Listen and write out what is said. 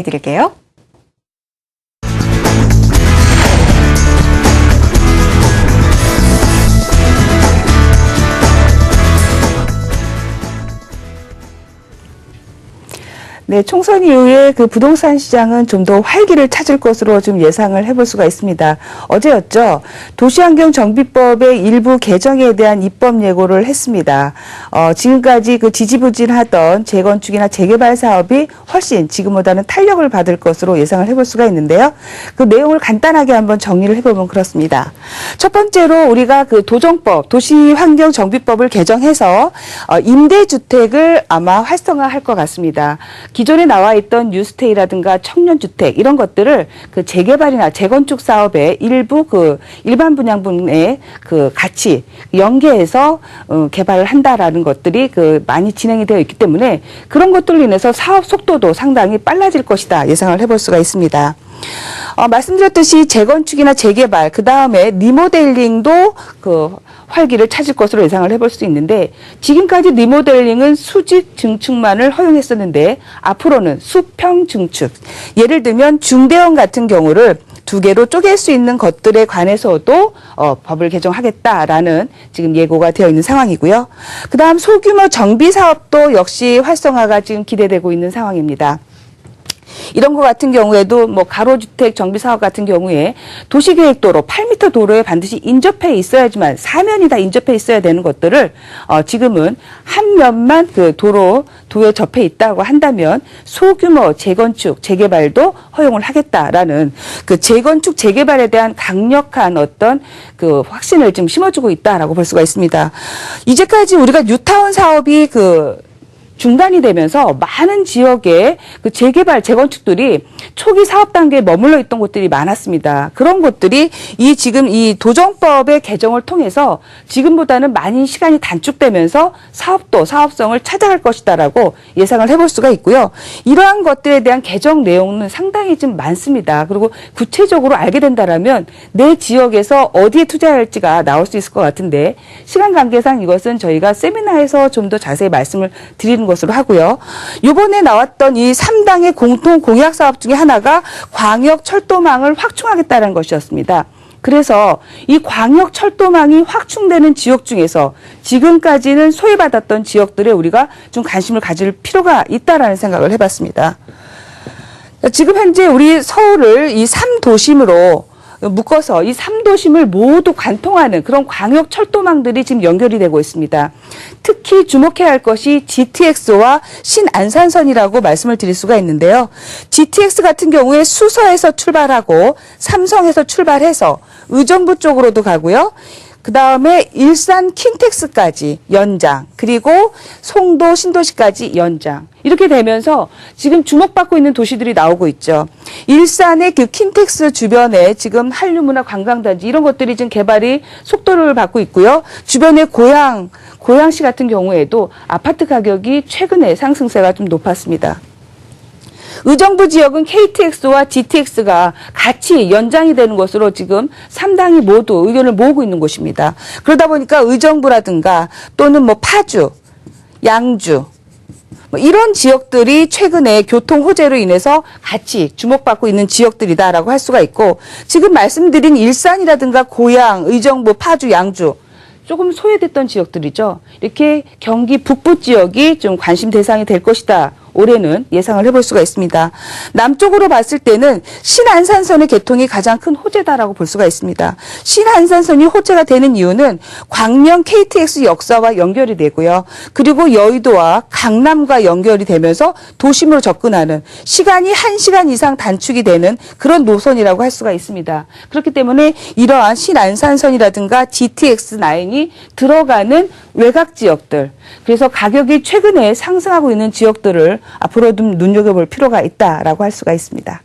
드릴게요. 네, 총선 이후에 그 부동산 시장은 좀 더 활기를 찾을 것으로 좀 예상을 해볼 수가 있습니다. 어제였죠. 도시환경정비법의 일부 개정에 대한 입법 예고를 했습니다. 지금까지 그 지지부진하던 재건축이나 재개발 사업이 훨씬 지금보다는 탄력을 받을 것으로 예상을 해볼 수가 있는데요. 그 내용을 간단하게 한번 정리를 해보면 그렇습니다. 첫 번째로 우리가 그 도정법, 도시환경정비법을 개정해서 임대주택을 아마 활성화할 것 같습니다. 기존에 나와 있던 뉴스테이라든가 청년주택 이런 것들을 그 재개발이나 재건축 사업의 일부 그 일반 분양분에 그 같이 연계해서 개발을 한다라는 것들이 그 많이 진행이 되어 있기 때문에 그런 것들로 인해서 사업 속도도 상당히 빨라질 것이다 예상을 해볼 수가 있습니다. 말씀드렸듯이 재건축이나 재개발, 그 다음에 리모델링도 그 활기를 찾을 것으로 예상을 해볼 수 있는데 지금까지 리모델링은 수직 증축만을 허용했었는데 앞으로는 수평 증축, 예를 들면 중대형 같은 경우를 두 개로 쪼갤 수 있는 것들에 관해서도 법을 개정하겠다라는 지금 예고가 되어 있는 상황이고요. 그 다음 소규모 정비 사업도 역시 활성화가 지금 기대되고 있는 상황입니다. 이런 것 같은 경우에도 뭐 가로주택 정비사업 같은 경우에 도시계획도로 8m 도로에 반드시 인접해 있어야지만 사면이 다 인접해 있어야 되는 것들을 지금은 한 면만 그 도에 접해 있다고 한다면 소규모 재건축, 재개발도 허용을 하겠다라는 그 재건축, 재개발에 대한 강력한 어떤 그 확신을 지금 심어주고 있다라고 볼 수가 있습니다. 이제까지 우리가 뉴타운 사업이 중단이 되면서 많은 지역의 그 재개발, 재건축들이 초기 사업 단계에 머물러 있던 곳들이 많았습니다. 그런 곳들이 지금 이 도정법의 개정을 통해서 지금보다는 많이 시간이 단축되면서 사업성을 찾아갈 것이다라고 예상을 해볼 수가 있고요. 이러한 것들에 대한 개정 내용은 상당히 좀 많습니다. 그리고 구체적으로 알게 된다라면 내 지역에서 어디에 투자할지가 나올 수 있을 것 같은데 시간 관계상 이것은 저희가 세미나에서 좀 더 자세히 말씀을 드리는 것으로 하고요. 이번에 나왔던 이 3당의 공통 공약 사업 중에 하나가 광역 철도망을 확충하겠다는 것이었습니다. 그래서 이 광역 철도망이 확충되는 지역 중에서 지금까지는 소외받았던 지역들에 우리가 좀 관심을 가질 필요가 있다라는 생각을 해봤습니다. 지금 현재 우리 서울을 이 3도심으로 묶어서 이 3도심을 모두 관통하는 그런 광역 철도망들이 지금 연결이 되고 있습니다. 특히 주목해야 할 것이 GTX와 신안산선이라고 말씀을 드릴 수가 있는데요. GTX 같은 경우에 수서에서 출발하고 삼성에서 출발해서 의정부 쪽으로도 가고요. 그 다음에 일산 킨텍스까지 연장, 그리고 송도 신도시까지 연장. 이렇게 되면서 지금 주목받고 있는 도시들이 나오고 있죠. 일산의 그 킨텍스 주변에 지금 한류문화 관광단지 이런 것들이 지금 개발이 속도를 받고 있고요. 주변에 고양시 같은 경우에도 아파트 가격이 최근에 상승세가 좀 높았습니다. 의정부 지역은 KTX와 GTX가 같이 연장이 되는 것으로 지금 3당이 모두 의견을 모으고 있는 곳입니다. 그러다 보니까 의정부라든가 또는 뭐 파주, 양주 이런 지역들이 최근에 교통 호재로 인해서 같이 주목받고 있는 지역들이다라고 할 수가 있고 지금 말씀드린 일산이라든가 고양, 의정부, 파주, 양주 조금 소외됐던 지역들이죠. 이렇게 경기 북부 지역이 좀 관심 대상이 될 것이다. 올해는 예상을 해볼 수가 있습니다. 남쪽으로 봤을 때는 신안산선의 개통이 가장 큰 호재다라고 볼 수가 있습니다. 신안산선이 호재가 되는 이유는 광명 KTX 역사와 연결이 되고요. 그리고 여의도와 강남과 연결이 되면서 도심으로 접근하는 시간이 1시간 이상 단축이 되는 그런 노선이라고 할 수가 있습니다. 그렇기 때문에 이러한 신안산선이라든가 GTX 라인이 들어가는 외곽 지역들, 그래서 가격이 최근에 상승하고 있는 지역들을 앞으로 좀 눈여겨볼 필요가 있다라고 할 수가 있습니다.